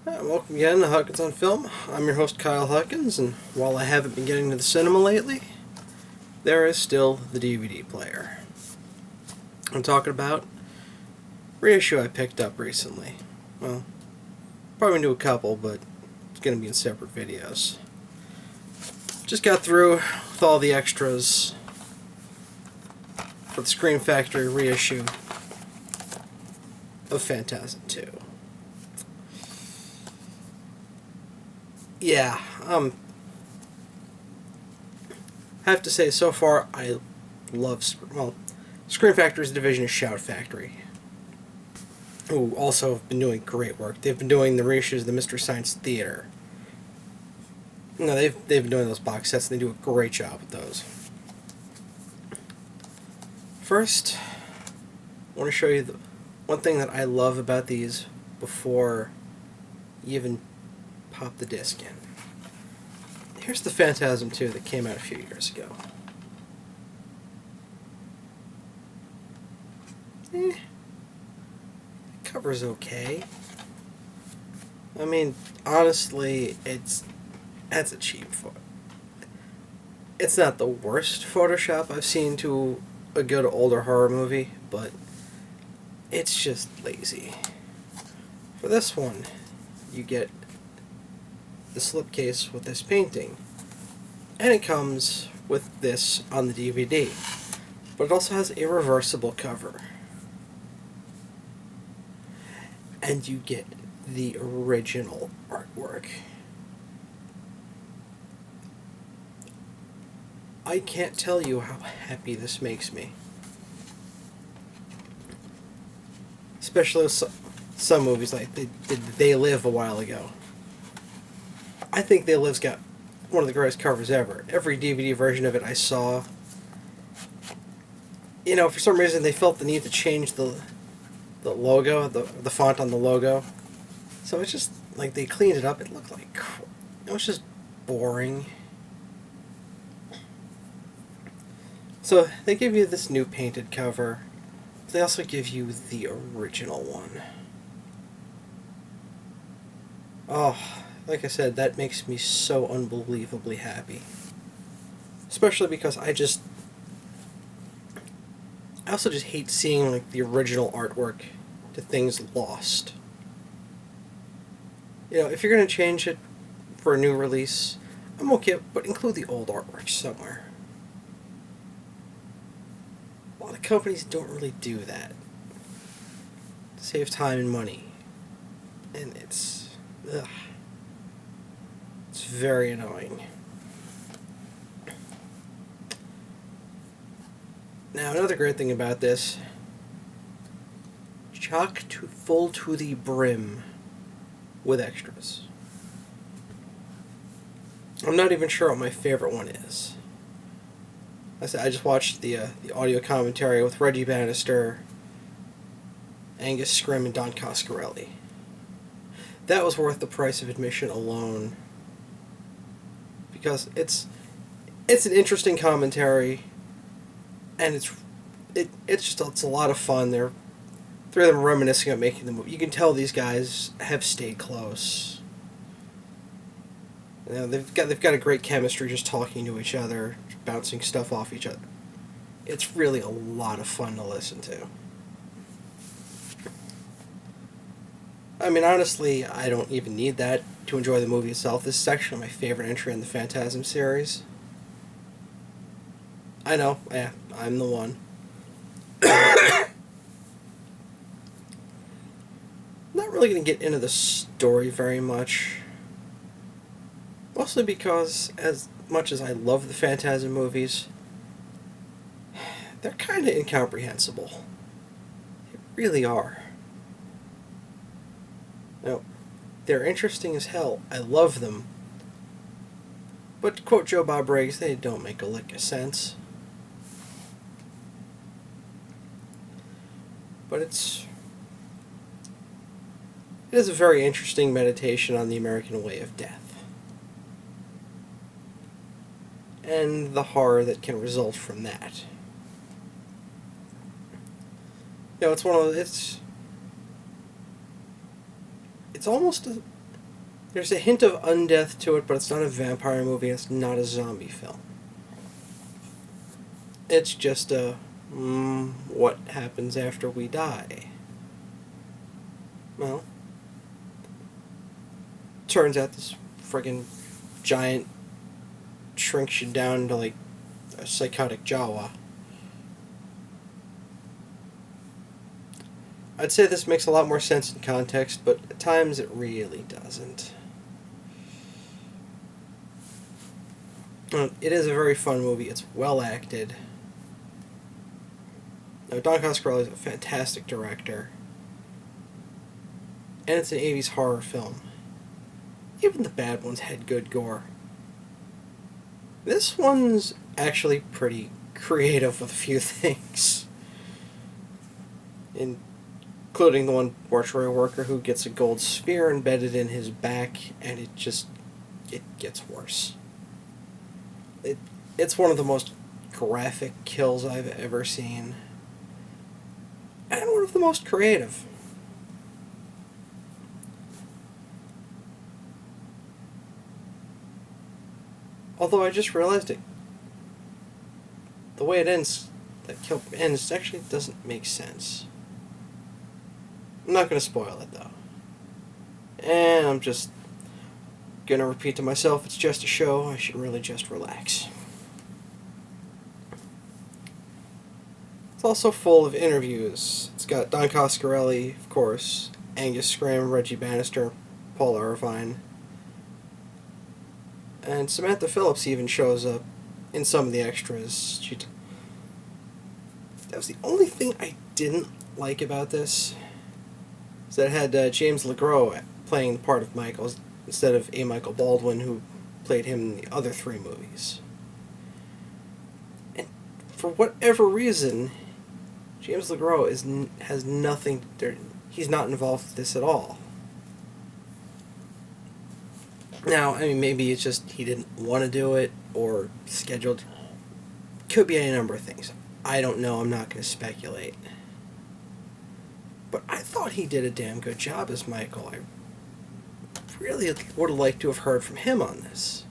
Welcome again to Huckins on Film. I'm your host Kyle Huckins, and while I haven't been getting to the cinema lately, there is still the DVD player. I'm talking about reissue I picked up recently. Well, probably gonna do a couple, but it's gonna be in separate videos. Just got through with all the extras for the Scream Factory reissue of Phantasm 2. Yeah, have to say, so far, I love, Scream Factory's division is Shout Factory, who also have been doing great work. They've been doing the reissues of the Mystery Science Theater. No, they've been doing those box sets, and they do a great job with those. First, I want to show you the one thing that I love about these before you even pop the disc in. Here's the Phantasm 2 that came out a few years ago. The cover's okay. I mean, honestly, that's a cheap photo. It's not the worst Photoshop I've seen to a good older horror movie, but it's just lazy. For this one, you get the slipcase with this painting, and it comes with this on the DVD, but it also has a reversible cover, and you get the original artwork. I can't tell you how happy this makes me, especially with some movies like They Live a while ago. I think They Live's got one of the greatest covers ever. Every DVD version of it I saw, for some reason they felt the need to change the logo, the font on the logo. So it's just, like, they cleaned it up. It looked like, it was just boring. So they give you this new painted cover. They also give you the original one. Oh, like I said, that makes me so unbelievably happy. Especially because I also just hate seeing, like, the original artwork to things lost. If you're going to change it for a new release, I'm okay, but include the old artwork somewhere. A lot of companies don't really do that. Save time and money. And it's very annoying. Now, another great thing about this, chock full to the brim with extras. I'm not even sure what my favorite one is. I just watched the audio commentary with Reggie Bannister, Angus Scrimm, and Don Coscarelli. That was worth the price of admission alone, because it's an interesting commentary, and it's a lot of fun. They're three of them reminiscing about making the movie. You can tell these guys have stayed close. They've got a great chemistry, just talking to each other, bouncing stuff off each other. It's really a lot of fun to listen to. I mean, honestly, I don't even need that to enjoy the movie itself. This is actually my favorite entry in the Phantasm series. I know, yeah, I'm the one. Not really going to get into the story very much. Mostly because, as much as I love the Phantasm movies, they're kind of incomprehensible. They really are. They're interesting as hell. I love them. But to quote Joe Bob Briggs, they don't make a lick of sense. But it is a very interesting meditation on the American way of death. And the horror that can result from that. It's one of it's almost There's a hint of undeath to it, but it's not a vampire movie, it's not a zombie film. It's just a, what happens after we die? Well, turns out this friggin' giant shrinks you down to like a psychotic Jawa. I'd say this makes a lot more sense in context, but at times it really doesn't. It is a very fun movie. It's well acted. Now, Don Coscarelli is a fantastic director. And it's an 80s horror film. Even the bad ones had good gore. This one's actually pretty creative with a few things. Including the one mortuary worker who gets a gold sphere embedded in his back, and it gets worse. It's one of the most graphic kills I've ever seen. And one of the most creative. Although I just realized it. The way it ends, that kill ends, actually doesn't make sense. I'm not going to spoil it, though. And I'm just going to repeat to myself, it's just a show, I should really just relax. It's also full of interviews. It's got Don Coscarelli, of course, Angus Scrimm, Reggie Bannister, Paul Irvine. And Samantha Phillips even shows up in some of the extras. That was the only thing I didn't like about this. Is that it had James LeGros playing the part of Michael instead of A. Michael Baldwin, who played him in the other three movies. And for whatever reason, James LeGros has nothing. He's not involved with this at all. Now, I mean, maybe it's just he didn't want to do it, or scheduled. Could be any number of things. I don't know, I'm not going to speculate. But I thought he did a damn good job as Michael. I really would have liked to have heard from him on this.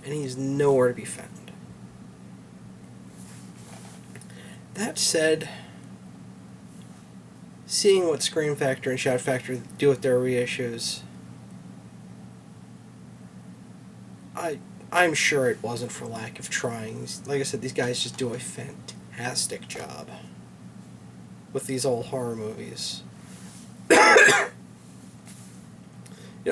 And he's nowhere to be found. That said, seeing what Scream Factory and Shout Factory do with their reissues, I'm sure it wasn't for lack of trying. Like I said, these guys just do a fantastic job with these old horror movies. You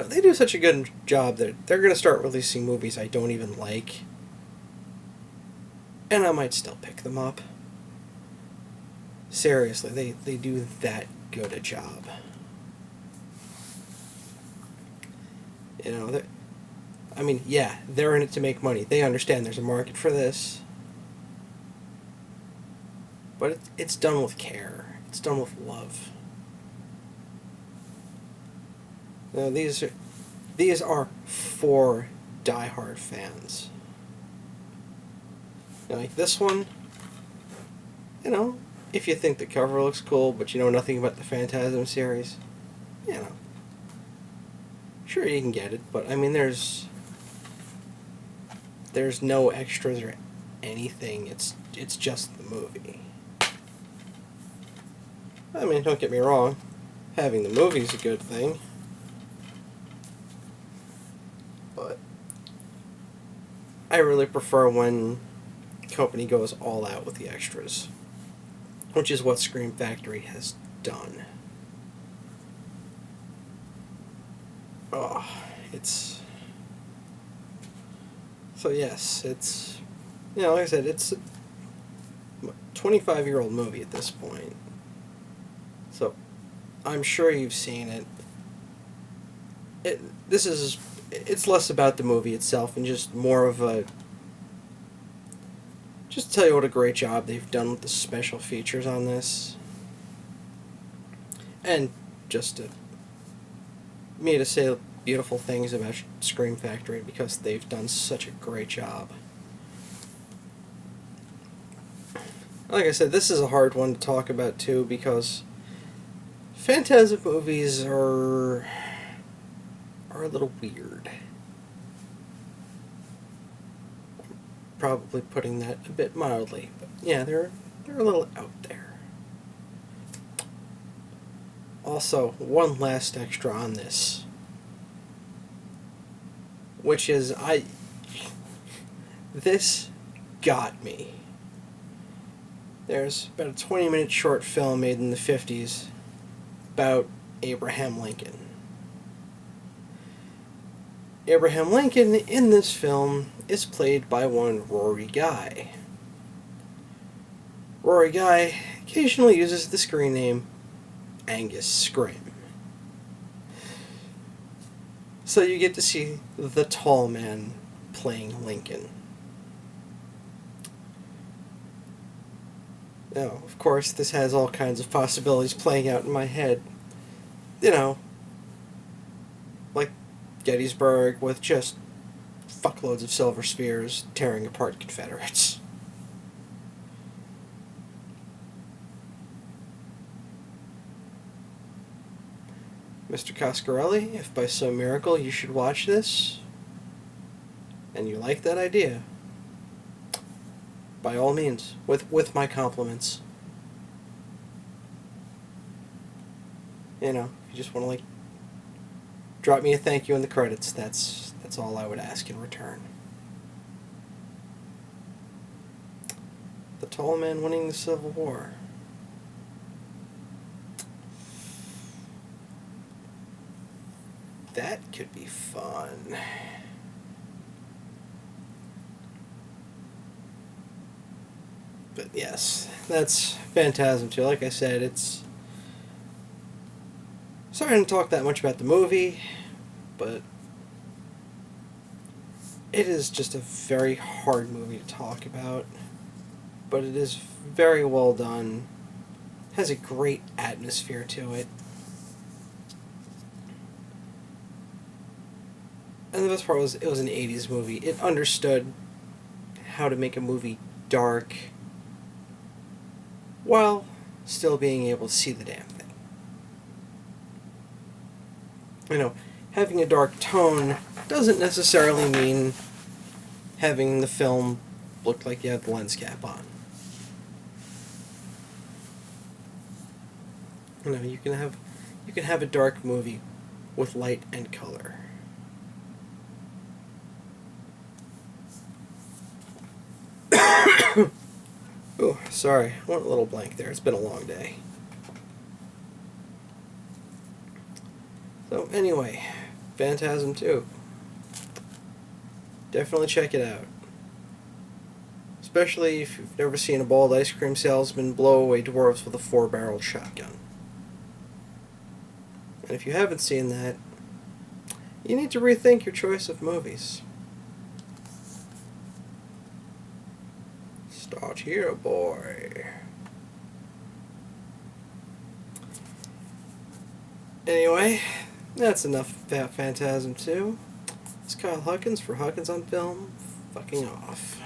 know, they do such a good job that they're going to start releasing movies I don't even like. And I might still pick them up. Seriously, they do that good a job. You know, I mean, yeah, they're in it to make money. They understand there's a market for this. But it's done with care. It's done with love. Now, these are for diehard fans. You know, like this one, you know, if you think the cover looks cool, but you know nothing about the Phantasm series, you know, sure you can get it, but I mean, there's no extras or anything. It's just the movie. I mean, don't get me wrong, having the movie's a good thing. But I really prefer when the company goes all out with the extras, which is what Scream Factory has done. Oh, it's... So yes, it's... You know, like I said, it's a 25-year-old movie at this point. So, I'm sure you've seen it. It's less about the movie itself and just more of a... Just to tell you what a great job they've done with the special features on this. And just me to say beautiful things about Scream Factory because they've done such a great job. Like I said, this is a hard one to talk about too because Phantasm movies are a a little weird. Probably putting that a bit mildly, but yeah, they're a little out there. Also, one last extra on this, which is this got me. There's about a 20-minute short film made in the 50s about Abraham Lincoln. Abraham Lincoln in this film is played by one Rory Guy. Rory Guy occasionally uses the screen name Angus Scrim. So you get to see the tall man playing Lincoln. Now, of course, this has all kinds of possibilities playing out in my head. You know, like Gettysburg with just fuckloads of silver spears tearing apart Confederates. Mr. Coscarelli, if by some miracle you should watch this, and you like that idea, by all means, with my compliments. You know, if you just want to, like, drop me a thank you in the credits, that's all I would ask in return. The tall man winning the Civil War. That could be fun. But yes, that's Phantasm 2. Like I said, it's... Sorry I didn't talk that much about the movie, but it is just a very hard movie to talk about. But it is very well done. Has a great atmosphere to it. And the best part was, it was an 80s movie. It understood how to make a movie dark while still being able to see the damn thing. You know, having a dark tone doesn't necessarily mean having the film look like you have the lens cap on. You know, you can have a dark movie with light and color. Oh, sorry, I went a little blank there. It's been a long day. So anyway, Phantasm 2. Definitely check it out. Especially if you've never seen a bald ice cream salesman blow away dwarves with a 4-barreled shotgun. And if you haven't seen that, you need to rethink your choice of movies. Start here, boy. Anyway, that's enough about Phantasm 2. It's Kyle Huckins for Huckins on Film, fucking off.